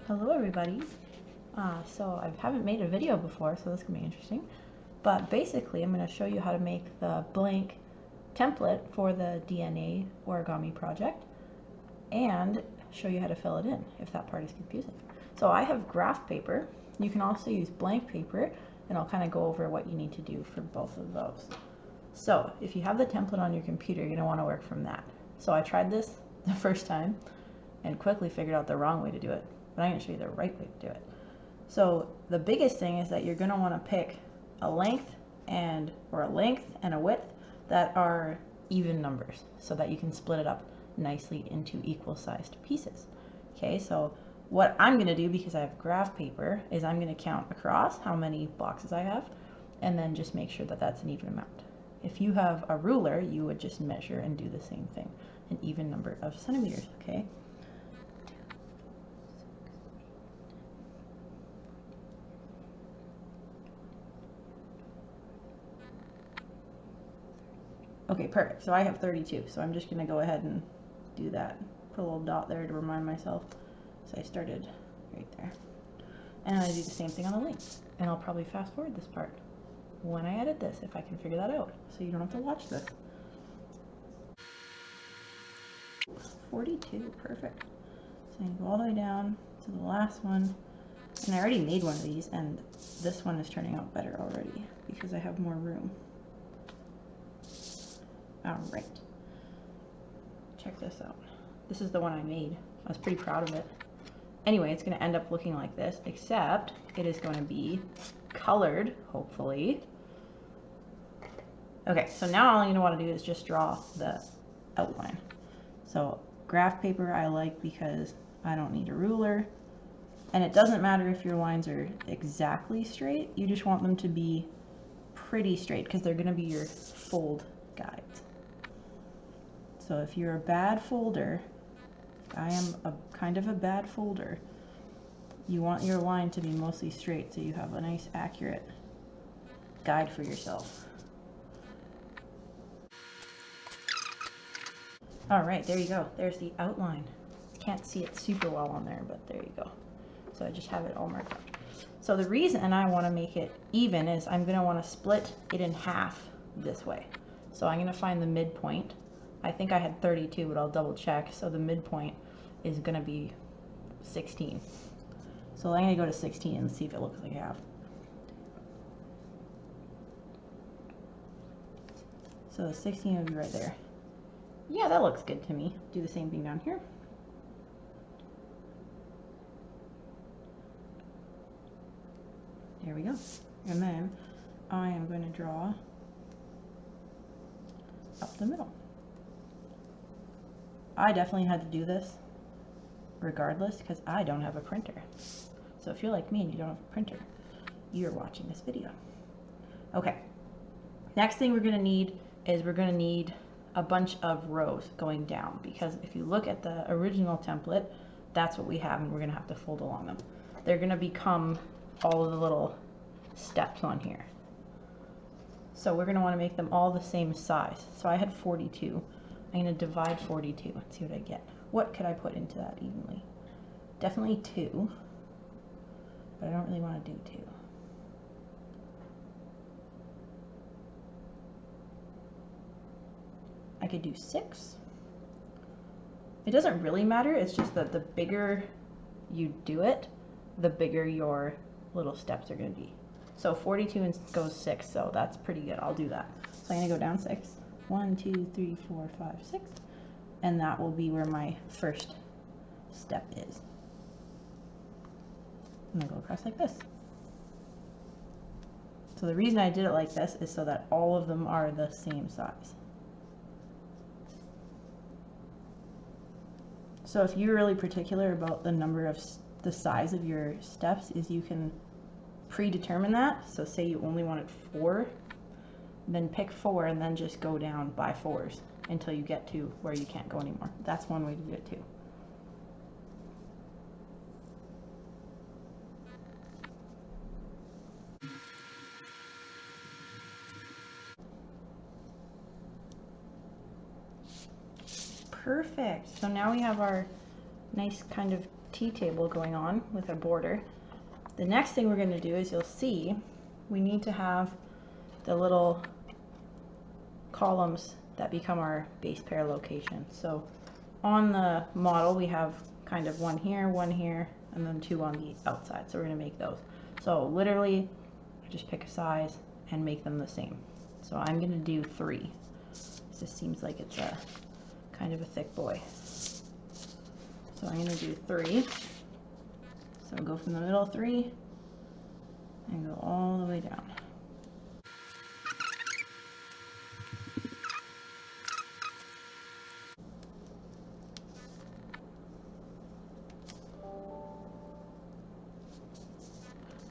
Hello everybody. So I haven't made a video before, so this can be interesting. But basically I'm going to show you how to make the blank template for the DNA origami project and show you how to fill it in if that part is confusing. So I have graph paper. You can also use blank paper, and I'll kind of go over what you need to do for both of those. So if you have the template on your computer, you're going to want to work from that. So I tried this the first time and quickly figured out the wrong way to do it. But I'm going to show you the right way to do it. So the biggest thing is that you're going to want to pick a length and a width that are even numbers so that you can split it up nicely into equal sized pieces. Okay, so what I'm going to do, because I have graph paper, is I'm going to count across how many boxes I have and then just make sure that that's an even amount. If you have a ruler, you would just measure and do the same thing, an even number of centimeters, okay? Okay, perfect. So I have 32. So I'm just going to go ahead and do that. Put a little dot there to remind myself. So I started right there. And I do the same thing on the length. And I'll probably fast forward this part when I edit this, if I can figure that out. So you don't have to watch this. 42, perfect. So you go all the way down to the last one. And I already made one of these, and this one is turning out better already because I have more room. All right, check this out. This is the one I made. I was pretty proud of it. Anyway, it's going to end up looking like this, except it is going to be colored, hopefully. Okay, so now all I'm going to want to do is just draw the outline. So graph paper I like because I don't need a ruler. And it doesn't matter if your lines are exactly straight. You just want them to be pretty straight because they're going to be your fold guides. So if you're a bad folder, I am a kind of a bad folder, you want your line to be mostly straight so you have a nice accurate guide for yourself. All right, there you go. There's the outline. Can't see it super well on there, but there you go. So I just have it all marked up. So the reason I want to make it even is I'm going to want to split it in half this way. So I'm going to find the midpoint. I think I had 32, but I'll double check. So the midpoint is going to be 16. So I'm going to go to 16 and see if it looks like I have. So the 16 would be right there. Yeah, that looks good to me. Do the same thing down here. There we go. And then I am going to draw up the middle. I definitely had to do this regardless because I don't have a printer. So if you're like me and you don't have a printer, you're watching this video. Okay. Next thing we're going to need is a bunch of rows going down, because if you look at the original template, that's what we have, and we're going to have to fold along them. They're going to become all of the little steps on here. So we're going to want to make them all the same size. So I had 42. I'm going to divide 42 and see what I get. What could I put into that evenly? Definitely 2, but I don't really want to do 2. I could do 6. It doesn't really matter, it's just that the bigger you do it, the bigger your little steps are going to be. So 42 and goes 6, so that's pretty good. I'll do that. So I'm going to go down 6. 1, 2, 3, 4, 5, 6. And that will be where my first step is. I'm going to go across like this. So the reason I did it like this is so that all of them are the same size. So if you're really particular about the number of the size of your steps, is you can predetermine that. So say you only wanted 4, then pick 4 and then just go down by 4s until you get to where you can't go anymore. That's one way to do it too. Perfect. So now we have our nice kind of T table going on with a border. The next thing we're going to do is, you'll see, we need to have the little columns that become our base pair location. So on the model we have kind of one here, and then two on the outside. So we're going to make those. So literally just pick a size and make them the same. So I'm going to do 3. This seems like it's a kind of a thick boy. So I'm going to do 3. So go from the middle 3 and go all the way down.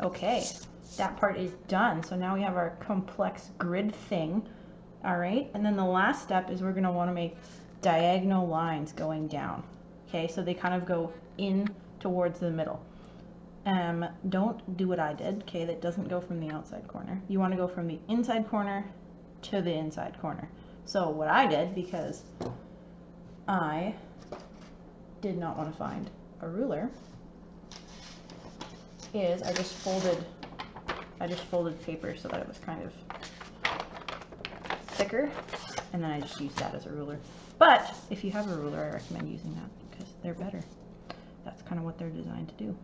Okay, that part is done. So now we have our complex grid thing. All right, and then the last step is we're going to want to make diagonal lines going down. Okay, so they kind of go in towards the middle. Don't do what I did. Okay, that doesn't go from the outside corner. You want to go from the inside corner to the inside corner. So what I did, because I did not want to find a ruler, is I just folded paper so that it was kind of thicker, and then I just used that as a ruler. But if you have a ruler, I recommend using that because they're better. That's kind of what they're designed to do.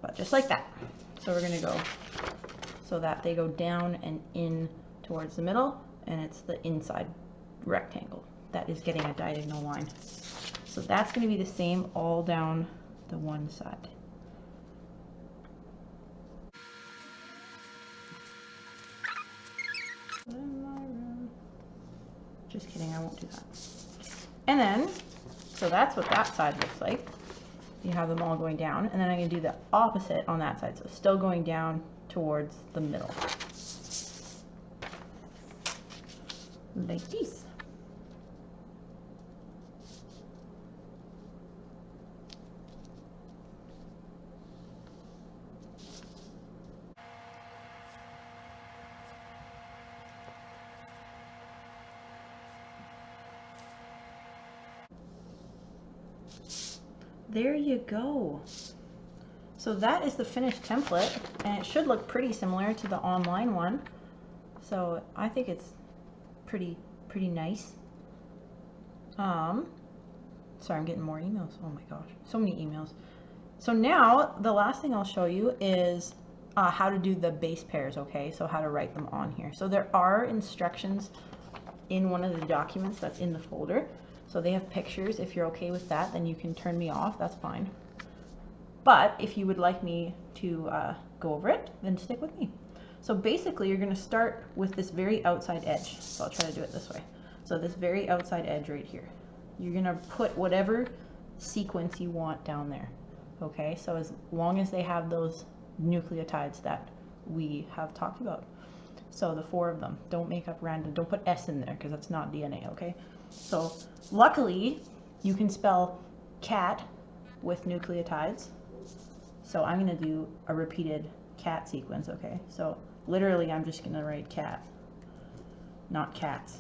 But just like that. So we're going to go so that they go down and in towards the middle, and it's the inside rectangle that is getting a diagonal line. So that's going to be the same all down the one side. Just kidding, I won't do that. And then, so that's what that side looks like. You have them all going down, and then I'm going to do the opposite on that side, so still going down towards the middle. Like this. There you go. So that is the finished template, and it should look pretty similar to the online one. So I think it's pretty nice. Sorry, I'm getting more emails. Oh my gosh, so many emails. So now the last thing I'll show you is how to do the base pairs, okay? So how to write them on here. So there are instructions in one of the documents that's in the folder. So they have pictures. If you're okay with that, then you can turn me off. That's fine. But if you would like me to go over it, then stick with me. So basically, you're going to start with this very outside edge. So I'll try to do it this way. So this very outside edge right here. You're going to put whatever sequence you want down there. Okay, so as long as they have those nucleotides that we have talked about. So the 4 of them. Don't make up random. Don't put S in there because that's not DNA, okay? So luckily, you can spell cat with nucleotides. So I'm going to do a repeated cat sequence, okay? So literally, I'm just going to write cat, not cats.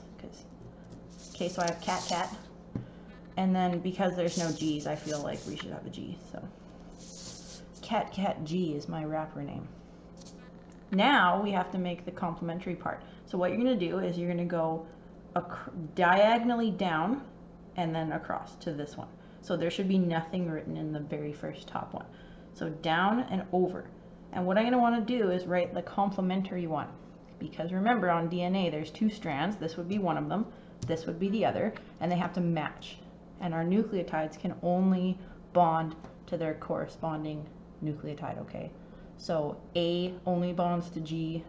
Okay, so I have cat, cat. And then because there's no G's, I feel like we should have a G. So cat, cat, G is my wrapper name. Now we have to make the complementary part. So what you're going to do is you're going to go diagonally down and then across to this one. So there should be nothing written in the very first top one. So down and over. And what I'm going to want to do is write the complementary one. Because remember, on DNA there's 2 strands. This would be one of them. This would be the other. And they have to match. And our nucleotides can only bond to their corresponding nucleotide, okay? So A only bonds to G,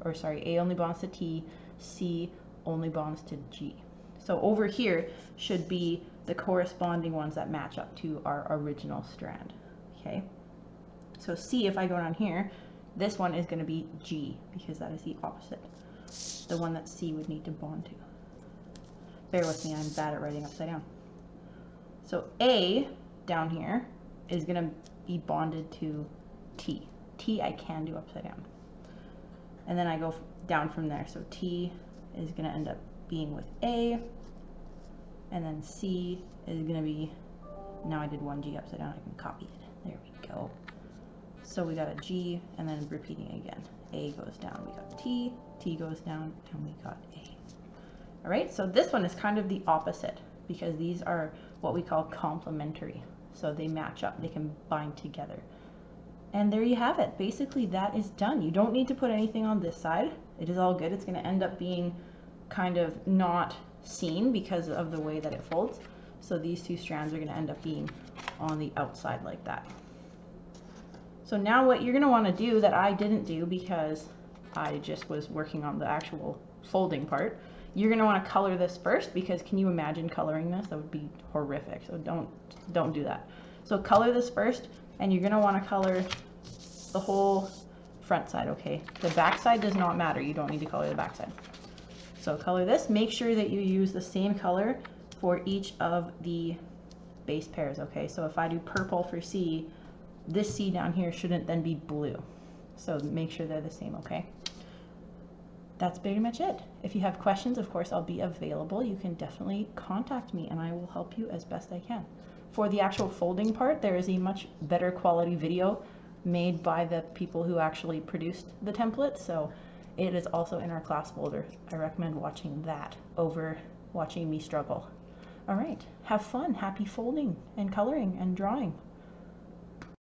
or sorry, A only bonds to T, C only bonds to G. So over here should be the corresponding ones that match up to our original strand, okay? So C, if I go down here, this one is going to be G, because that is the opposite, the one that C would need to bond to. Bear with me, I'm bad at writing upside down. So A down here is going to be bonded to T. T I can do upside down. And then I go down from there. So T is going to end up being with A, and then C is going to be now I did one G upside down, I can copy it. There we go. So we got a G, and then repeating again. A goes down, we got T, T goes down, and we got A. All right, so this one is kind of the opposite because these are what we call complementary. So they match up, they can bind together. And there you have it. Basically, that is done. You don't need to put anything on this side. It is all good. It's going to end up being kind of not seen because of the way that it folds. So these two strands are going to end up being on the outside like that. So now what you're going to want to do that I didn't do because I just was working on the actual folding part, you're going to want to color this first because can you imagine coloring this? That would be horrific. So don't do that. So color this first, and you're going to want to color the whole front side, okay? The back side does not matter. You don't need to color the back side. So color this. Make sure that you use the same color for each of the base pairs, okay? So if I do purple for C, this C down here shouldn't then be blue. So make sure they're the same, okay? That's pretty much it. If you have questions, of course, I'll be available. You can definitely contact me and I will help you as best I can. For the actual folding part, there is a much better quality video made by the people who actually produced the template. So it is also in our class folder. I recommend watching that over watching me struggle. All right, have fun, happy folding and coloring and drawing.